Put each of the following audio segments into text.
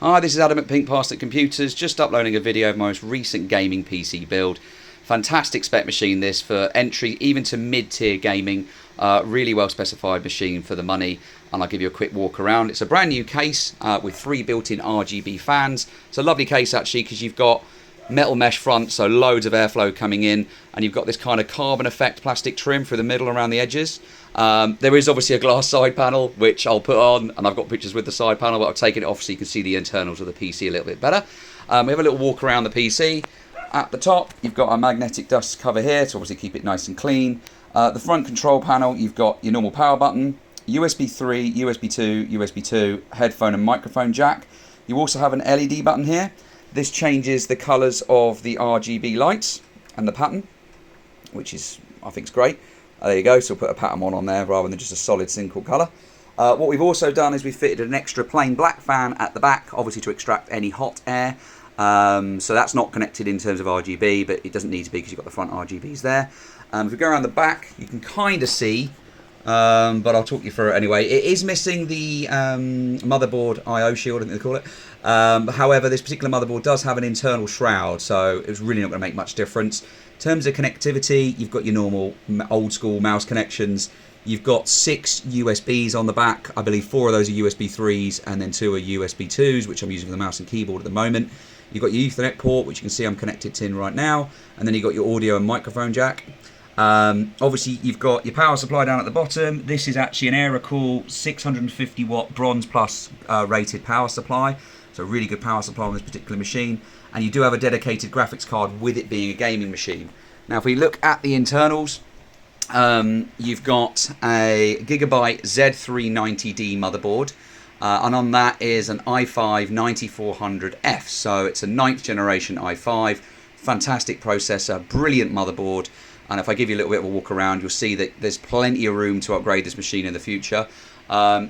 Hi, this is Adam at Pink Parsnip Computers, just uploading a video of my most recent gaming PC build. Fantastic spec machine this for entry, even to mid-tier gaming. Really well specified machine for the money, and I'll give you a quick walk around. It's a brand new case with 3 built-in RGB fans. It's a lovely case actually because you've got metal mesh front, so loads of airflow coming in, and you've got this kind of carbon effect plastic trim through the middle around the edges. There is obviously a glass side panel which I'll put on, and I've got pictures with the side panel, but I've taken it off so you can see the internals of the PC a little bit better. We have a little walk around the PC. At the top you've got a magnetic dust cover here to obviously keep it nice and clean. The front control panel, you've got your normal power button, USB 3, USB 2, USB 2, headphone and microphone jack. You also have an LED button here. This changes the colours of the RGB lights and the pattern, which is, I think, is great. There you go, so we'll put a pattern one on there rather than just a solid single colour. What we've also done is we've fitted an extra plain black fan at the back, obviously to extract any hot air. So that's not connected in terms of RGB, but it doesn't need to be because you've got the front RGBs there. If we go around the back, you can kind of see, but I'll talk you through it anyway. It is missing the motherboard I/O shield, I think they call it. However, this particular motherboard does have an internal shroud, so it's really not going to make much difference. In terms of connectivity, you've got your normal old school mouse connections. You've got 6 USBs on the back. I believe 4 of those are USB 3s and then 2 are USB 2s, which I'm using for the mouse and keyboard at the moment. You've got your Ethernet port, which you can see I'm connected to right now, and then you've got your audio and microphone jack. Obviously you've got your power supply down at the bottom. This is actually an Aerocool 650 watt bronze plus rated power supply, so really good power supply on this particular machine, and you do have a dedicated graphics card with it being a gaming machine. Now if we look at the internals, you've got a Gigabyte Z390D motherboard, and on that is an i5 9400F, so it's a 9th generation i5, fantastic processor, brilliant motherboard. And if I give you a little bit of a walk around, you'll see that there's plenty of room to upgrade this machine in the future.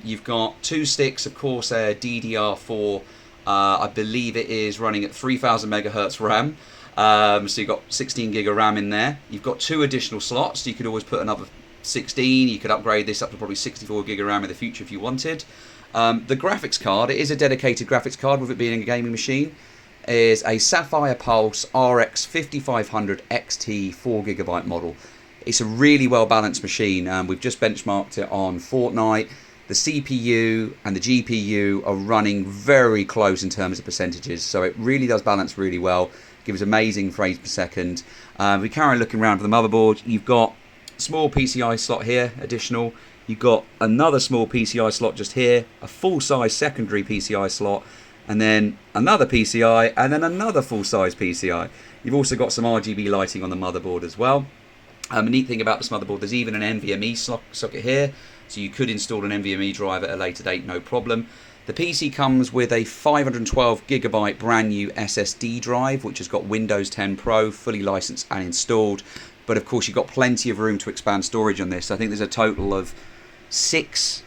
You've got 2 sticks of Corsair DDR4, I believe it is running at 3000 megahertz RAM. So you've got 16 gig of RAM in there. You've got 2 additional slots, so you could always put another 16. You could upgrade this up to probably 64 gig of RAM in the future if you wanted. The graphics card, it is a dedicated graphics card with it being a gaming machine, is a Sapphire Pulse RX 5500 XT 4GB model. It's a really well balanced machine. We've just benchmarked it on Fortnite. The CPU and the GPU are running very close in terms of percentages, so it really does balance really well, gives amazing frames per second. We carry on looking around for the motherboard. You've got small PCI slot here, additional. You've got another small PCI slot just here, a full-size secondary PCI slot, and then another PCI, and then another full-size PCI. You've also got some RGB lighting on the motherboard as well. The neat thing about this motherboard, there's even an NVMe socket here, so you could install an NVMe drive at a later date, no problem. The PC comes with a 512GB brand new SSD drive, which has got Windows 10 Pro, fully licensed and installed. But of course, you've got plenty of room to expand storage on this. I think there's a total of 6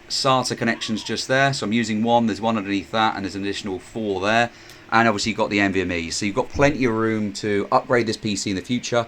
SATA connections just there, so I'm using one, there's one underneath that, and there's an additional 4 there, and obviously you've got the NVMe, so you've got plenty of room to upgrade this PC in the future.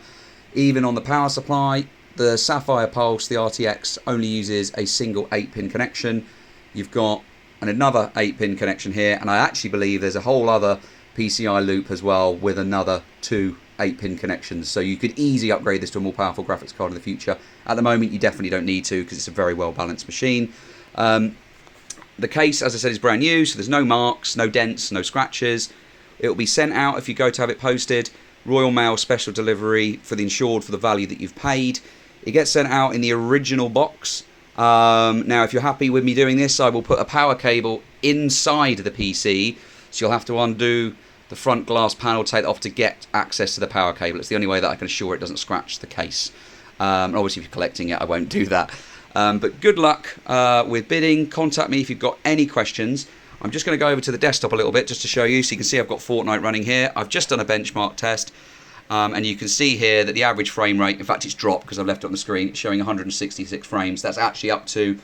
Even on the power supply, the Sapphire Pulse, the RTX, only uses a single 8-pin connection. You've got another 8-pin connection here, and I actually believe there's a whole other PCI loop as well with another 2 8-pin connections, so you could easily upgrade this to a more powerful graphics card in the future. At the moment you definitely don't need to because it's a very well balanced machine. The case, as I said, is brand new, so there's no marks, no dents, no scratches. It will be sent out if you go to have it posted. Royal Mail special delivery for the insured for the value that you've paid. It gets sent out in the original box. Now, if you're happy with me doing this, I will put a power cable inside the PC, so you'll have to undo the front glass panel, take it off to get access to the power cable. It's the only way that I can assure it doesn't scratch the case. Obviously, if you're collecting it, I won't do that. But good luck with bidding. Contact me if you've got any questions. I'm just going to go over to the desktop a little bit just to show you. So you can see I've got Fortnite running here. I've just done a benchmark test. And you can see here that the average frame rate, in fact it's dropped because I've left it on the screen, it's showing 166 frames. That's actually up to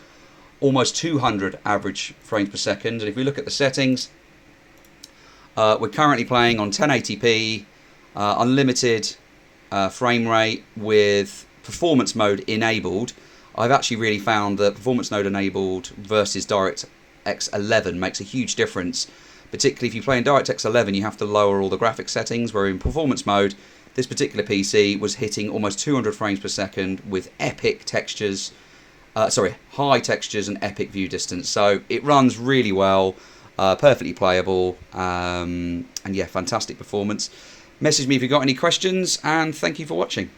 almost 200 average frames per second. And if we look at the settings, we're currently playing on 1080p, unlimited frame rate with performance mode enabled. I've actually really found that performance mode enabled versus DirectX 11 makes a huge difference Particularly if you play in DirectX 11, you have to lower all the graphics settings, where in performance mode, this particular PC was hitting almost 200 frames per second with epic textures, high textures and epic view distance. So it runs really well, perfectly playable, and yeah, fantastic performance. Message me if you've got any questions, and thank you for watching.